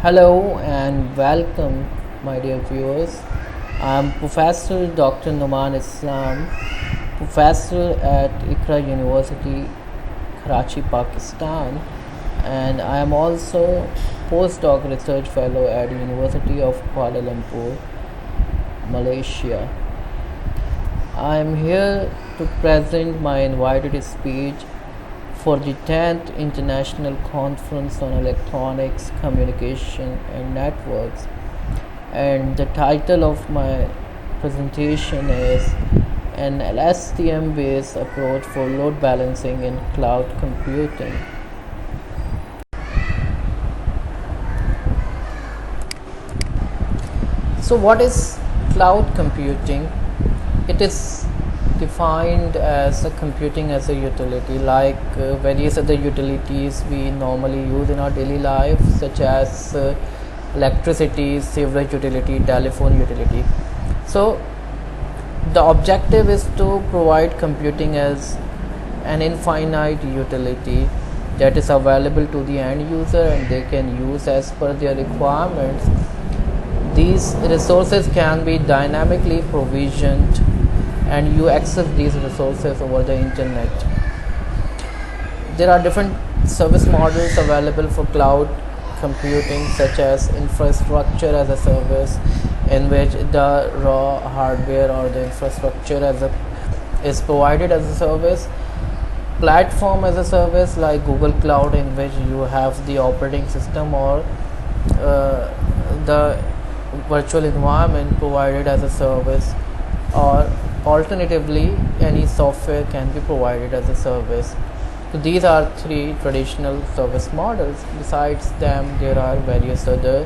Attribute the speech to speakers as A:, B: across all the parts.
A: Hello and welcome, my dear viewers. I'm Professor Dr. Numan Islam, professor at Iqra University, Karachi, Pakistan, and I am also postdoc research fellow at University of Kuala Lumpur, Malaysia. I am here to present my invited speech for the 10th International Conference on Electronics, Communication and Networks. And the title of my presentation is an LSTM based approach for load balancing in cloud computing. So, what is cloud computing? It is defined as a computing as a utility, like various other utilities we normally use in our daily life, such as electricity, sewerage utility, telephone utility. So, the objective is to provide computing as an infinite utility that is available to the end user and they can use as per their requirements. These resources can be dynamically provisioned and you access these resources over the internet. There are different service models available for cloud computing, such as infrastructure as a service, in which the raw hardware or the infrastructure is provided as a service, platform as a service like Google Cloud, in which you have the operating system or the virtual environment provided as a service, or alternatively any software can be provided as a service. So these are three traditional service models. Besides them, there are various other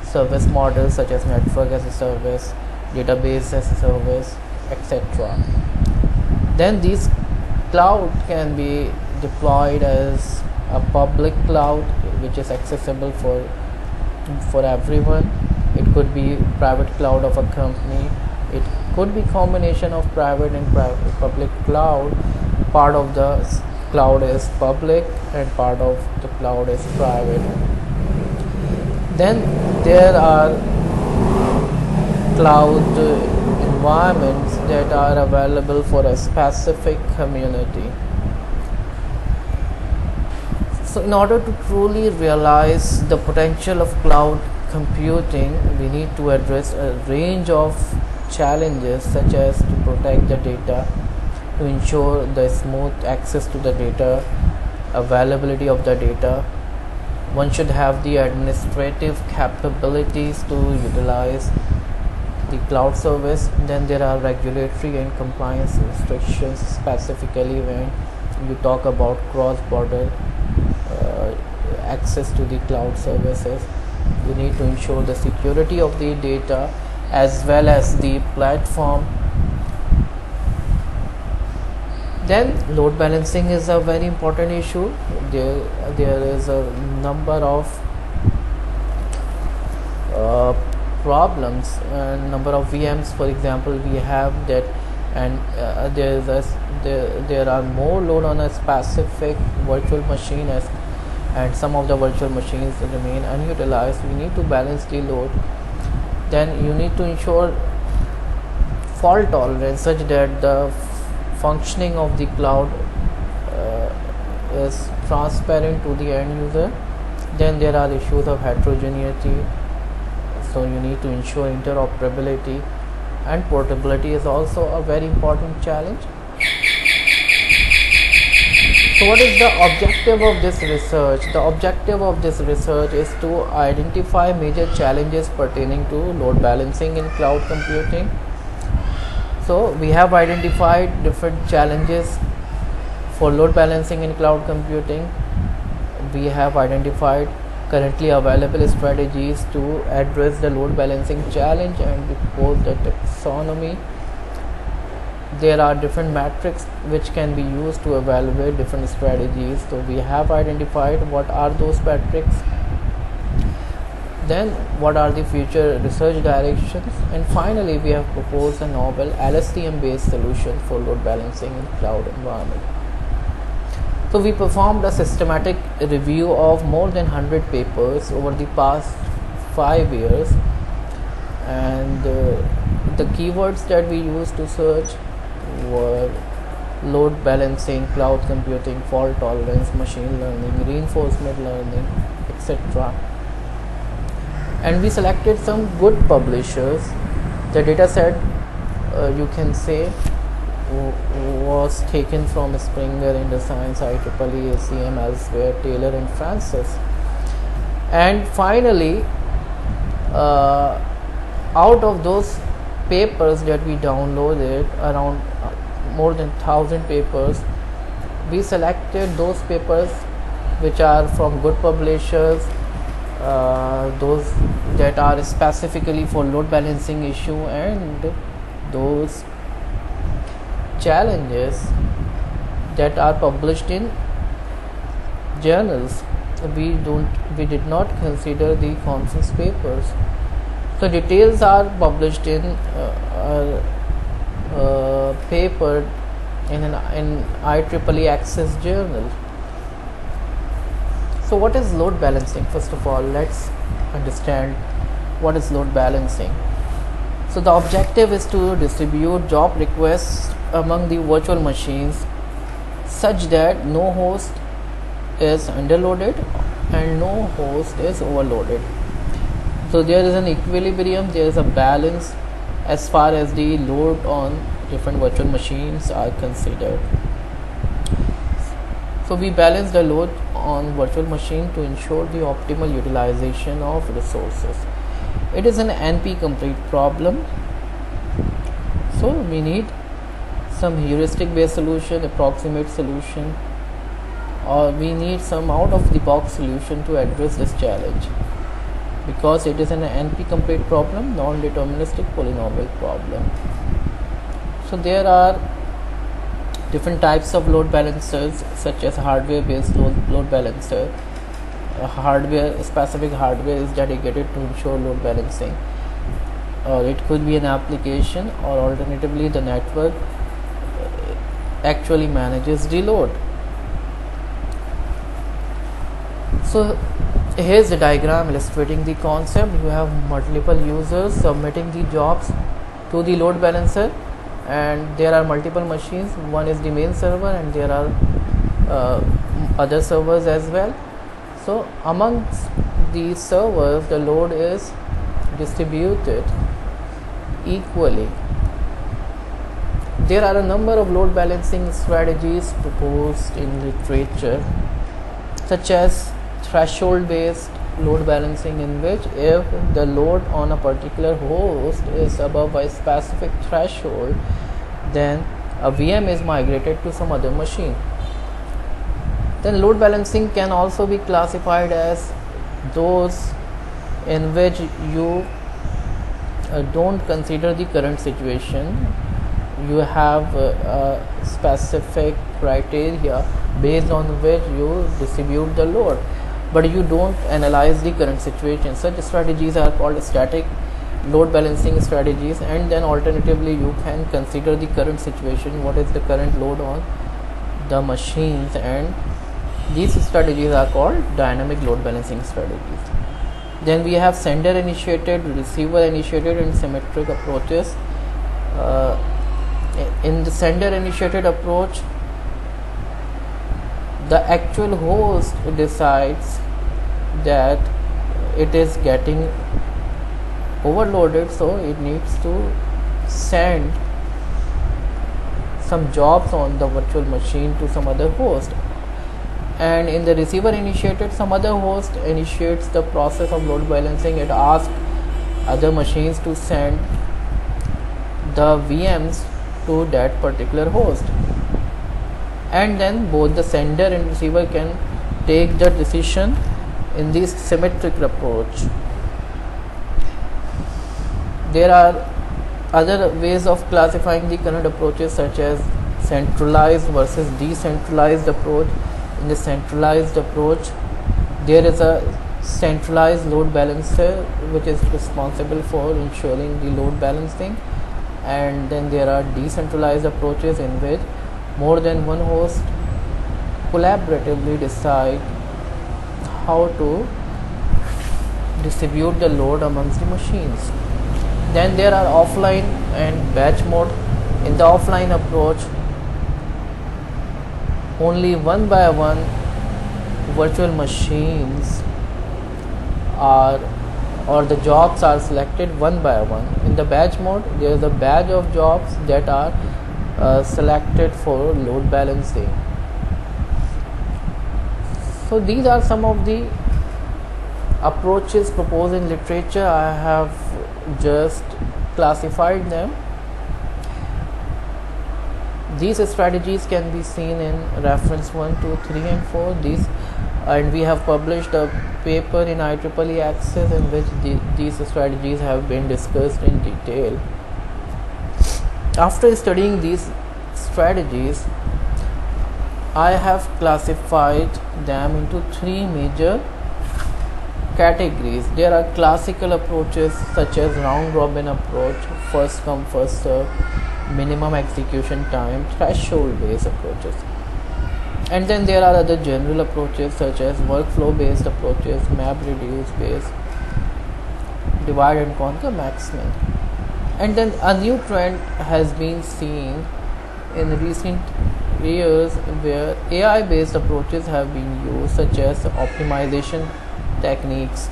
A: service models such as network as a service, database as a service, etc. Then these cloud can be deployed as a public cloud which is accessible for everyone. It could be private cloud of a company. It could be combination of private and public cloud. Part of the cloud is public and part of the cloud is private. Then there are cloud environments that are available for a specific community. So in order to truly realize the potential of cloud computing, we need to address a range of challenges, such as to protect the data, to ensure the smooth access to the data, availability of the data. One should have the administrative capabilities to utilize the cloud service. Then there are regulatory and compliance restrictions, specifically when you talk about cross-border access to the cloud services. You need to ensure the security of the data as well as the platform. Then load balancing is a very important issue. There is a number of problems, number of VMs, for example, we have that, and there are more load on a specific virtual machine, and some of the virtual machines remain unutilized. We need to balance the load. Then you need to ensure fault tolerance such that the functioning of the cloud is transparent to the end user. Then there are issues of heterogeneity, so you need to ensure interoperability, and portability is also a very important challenge. So what is the objective of this research? The objective of this research is to identify major challenges pertaining to load balancing in cloud computing. So we have identified different challenges for load balancing in cloud computing. We have identified currently available strategies to address the load balancing challenge and propose the taxonomy. There are different metrics which can be used to evaluate different strategies. So we have identified what are those metrics, then what are the future research directions, and finally we have proposed a novel LSTM based solution for load balancing in cloud environment. So we performed a systematic review of more than 100 papers over the past 5 years, and the keywords that we used to search were load balancing, cloud computing, fault tolerance, machine learning, reinforcement learning, etc. And we selected some good publishers. The data set, you can say, was taken from Springer, InterScience, IEEE, ACM, elsewhere, Taylor and Francis. And finally, out of those papers that we downloaded, around more than 1000 papers, we selected those papers which are from good publishers, those that are specifically for load balancing issue, and those challenges that are published in journals. We did not consider the conference papers. So details are published in paper in IEEE Access journal. So what is load balancing? First of all, let's understand what is load balancing. So the objective is to distribute job requests among the virtual machines such that no host is underloaded and no host is overloaded. So there is an equilibrium, there is a balance as far as the load on different virtual machines are considered. So we balance the load on virtual machine to ensure the optimal utilization of resources. It is an NP complete problem. So we need some heuristic based solution, approximate solution, or we need some out of the box solution to address this challenge, because it is an NP complete problem, non-deterministic polynomial problem. So there are different types of load balancers, such as hardware based load balancer. Specific hardware is dedicated to ensure load balancing, or it could be an application, or alternatively the network actually manages the load. So here's the diagram illustrating the concept. You have multiple users submitting the jobs to the load balancer, and there are multiple machines. One is the main server, and there are other servers as well. So amongst these servers, the load is distributed equally. There are a number of load balancing strategies proposed in literature, such as threshold based load balancing, in which if the load on a particular host is above a specific threshold, then a VM is migrated to some other machine. Then load balancing can also be classified as those in which you don't consider the current situation. You have a specific criteria based on which you distribute the load, but you don't analyze the current situation. Such strategies are called static load balancing strategies, and then alternatively you can consider the current situation, what is the current load on the machines, and these strategies are called dynamic load balancing strategies. Then we have sender initiated, receiver initiated, and symmetric approaches. In the sender initiated approach, the actual host decides that it is getting overloaded, so it needs to send some jobs on the virtual machine to some other host. And in the receiver initiated, some other host initiates the process of load balancing. It asks other machines to send the VMs to that particular host, and then both the sender and receiver can take the decision in this symmetric approach. There are other ways of classifying the current approaches, such as centralized versus decentralized approach. In the centralized approach, there is a centralized load balancer which is responsible for ensuring the load balancing, and then there are decentralized approaches in which more than one host collaboratively decide how to distribute the load amongst the machines. Then there are offline and batch mode. In the offline approach, only one by one virtual machines are or the jobs are selected one by one. In the batch mode, there is a batch of jobs that are selected for load balancing. So these are some of the approaches proposed in literature. I have just classified them. These strategies can be seen in reference 1, 2, 3 and 4. And we have published a paper in IEEE Access in which these strategies have been discussed in detail. After studying these strategies, I have classified them into 3 major categories. There are classical approaches such as round robin approach, first come first serve, minimum execution time, threshold based approaches. And then there are other general approaches such as workflow based approaches, map reduce based, divide and conquer maximum. And then a new trend has been seen in recent years where AI based approaches have been used, such as optimization techniques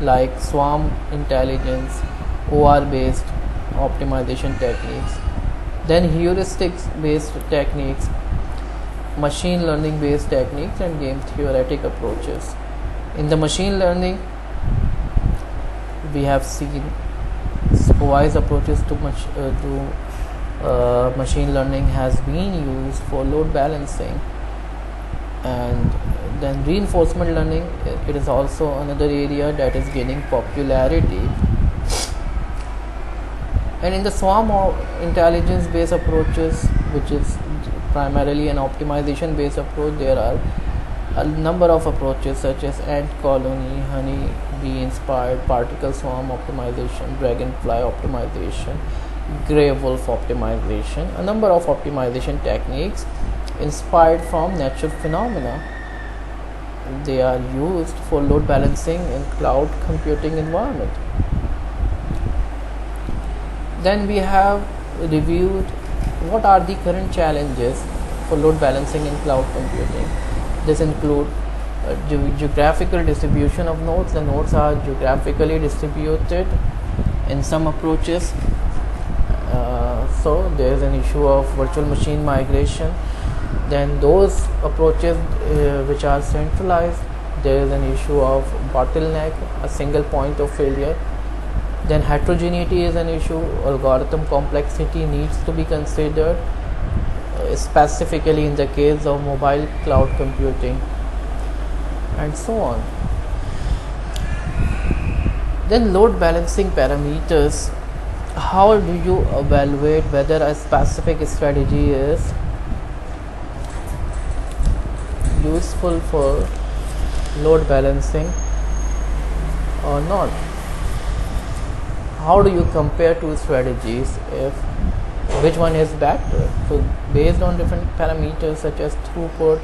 A: like swarm intelligence, OR based optimization techniques, then heuristics based techniques, machine learning based techniques, and game theoretic approaches. In the machine learning, we have seen supervised approaches to machine learning has been used for load balancing. And then reinforcement learning, it is also another area that is gaining popularity. And in the swarm or intelligence based approaches, which is primarily an optimization based approach, there are a number of approaches such as ant colony, honey bee inspired, particle swarm optimization, dragonfly optimization, gray wolf optimization, a number of optimization techniques inspired from natural phenomena. They are used for load balancing in cloud computing environment. Then we have reviewed what are the current challenges for load balancing in cloud computing. This include geographical distribution of nodes. The nodes are geographically distributed in some approaches. So there is an issue of virtual machine migration. Then those approaches which are centralized, there is an issue of bottleneck, a single point of failure. Then heterogeneity is an issue. Algorithm complexity needs to be considered, specifically in the case of mobile cloud computing, and so on. Then load balancing parameters. How do you evaluate whether a specific strategy is useful for load balancing or not? How do you compare two strategies if which one is better? So based on different parameters such as throughput,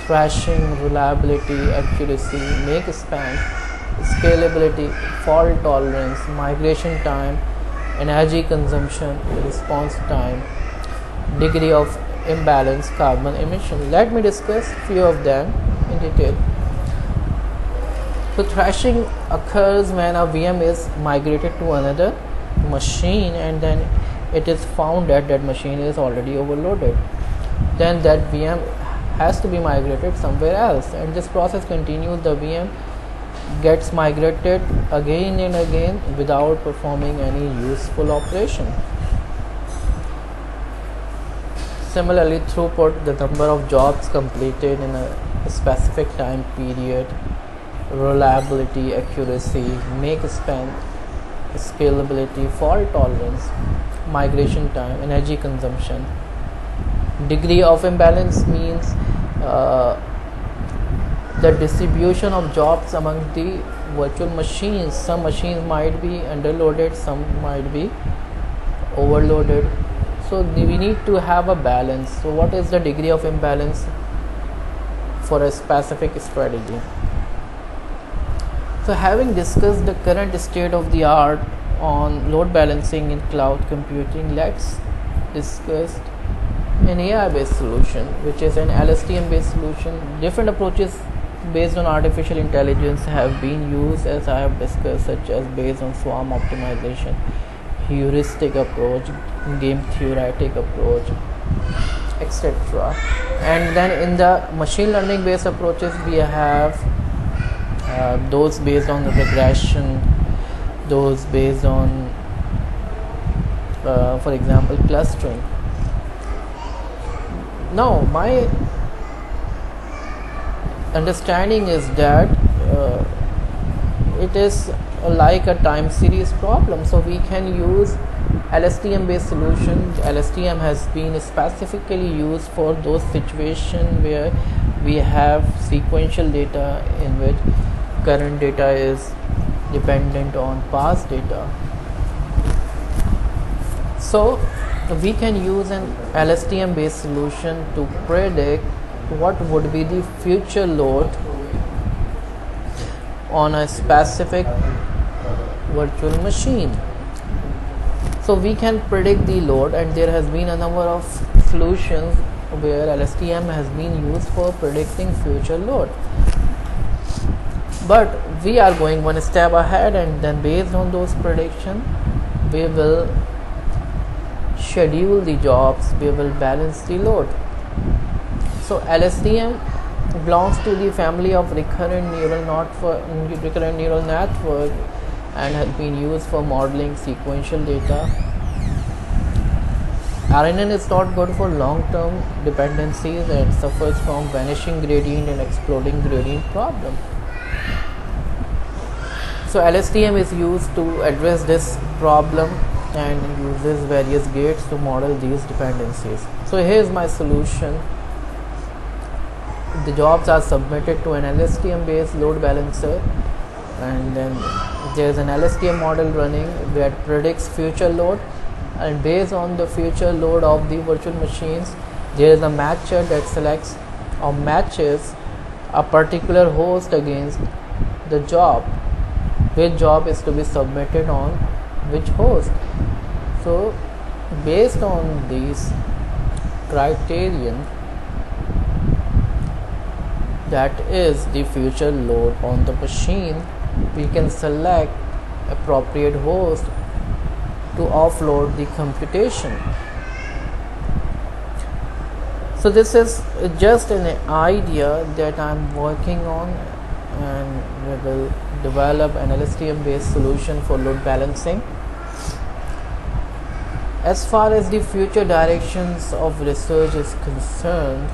A: thrashing, reliability, accuracy, make span, scalability, fault tolerance, migration time, energy consumption, response time, degree of imbalance, carbon emission. Let me discuss few of them in detail. So thrashing occurs when a VM is migrated to another machine and then it is found that that machine is already overloaded. Then that VM has to be migrated somewhere else, and this process continues. The VM gets migrated again and again without performing any useful operation. Similarly, throughput, the number of jobs completed in a specific time period, reliability, accuracy, make span, scalability, fault tolerance, migration time, energy consumption. Degree of imbalance means the distribution of jobs among the virtual machines. Some machines might be underloaded, some might be overloaded. So we need to have a balance. So what is the degree of imbalance? for a specific strategy. So having discussed the current state of the art on load balancing in cloud computing, let's discuss an AI based solution, which is an LSTM based solution. Different approaches based on artificial intelligence have been used, as I have discussed, such as based on swarm optimization, heuristic approach, game theoretic approach, etc. And then in the machine learning based approaches, we have those based on the regression, those based on for example clustering. Now my understanding is that it is like a time series problem, so we can use LSTM based solution. LSTM has been specifically used for those situations where we have sequential data in which current data is dependent on past data. So we can use an LSTM based solution to predict what would be the future load on a specific virtual machine. So we can predict the load, and there has been a number of solutions where LSTM has been used for predicting future load. But we are going one step ahead, and then based on those predictions we will schedule the jobs, we will balance the load. So LSTM belongs to the family of recurrent neural network and has been used for modeling sequential data. RNN is not good for long-term dependencies and suffers from vanishing gradient and exploding gradient problem. So LSTM is used to address this problem and uses various gates to model these dependencies. So here's my solution. The jobs are submitted to an LSTM based load balancer, and then there's an LSTM model running that predicts future load, and based on the future load of the virtual machines there is a matcher that selects or matches a particular host against the job, which job is to be submitted on which host. So based on these criterion, that is the future load on the machine, we can select appropriate host to offload the computation. So this is just an idea that I'm working on, and we will develop an LSTM based solution for load balancing. As far as the future directions of research is concerned,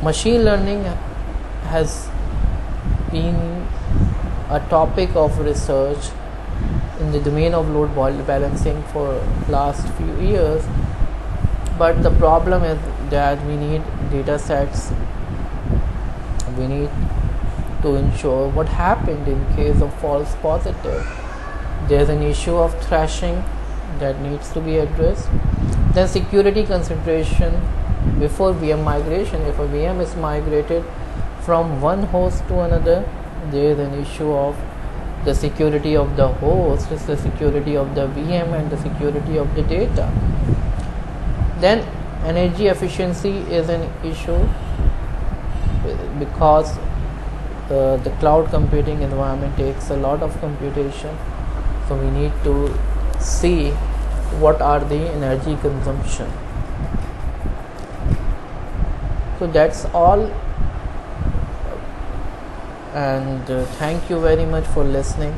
A: machine learning has been a topic of research in the domain of load balancing for last few years, but the problem is that we need data sets. We need to ensure what happened in case of false positive. There's an issue of thrashing that needs to be addressed. Then security consideration before VM migration. If a VM is migrated from one host to another, there is an issue of the security of the host, the security of the VM, and the security of the data. Then energy efficiency is an issue because the cloud computing environment takes a lot of computation, so we need to see what are the energy consumption. So that's all, and thank you very much for listening.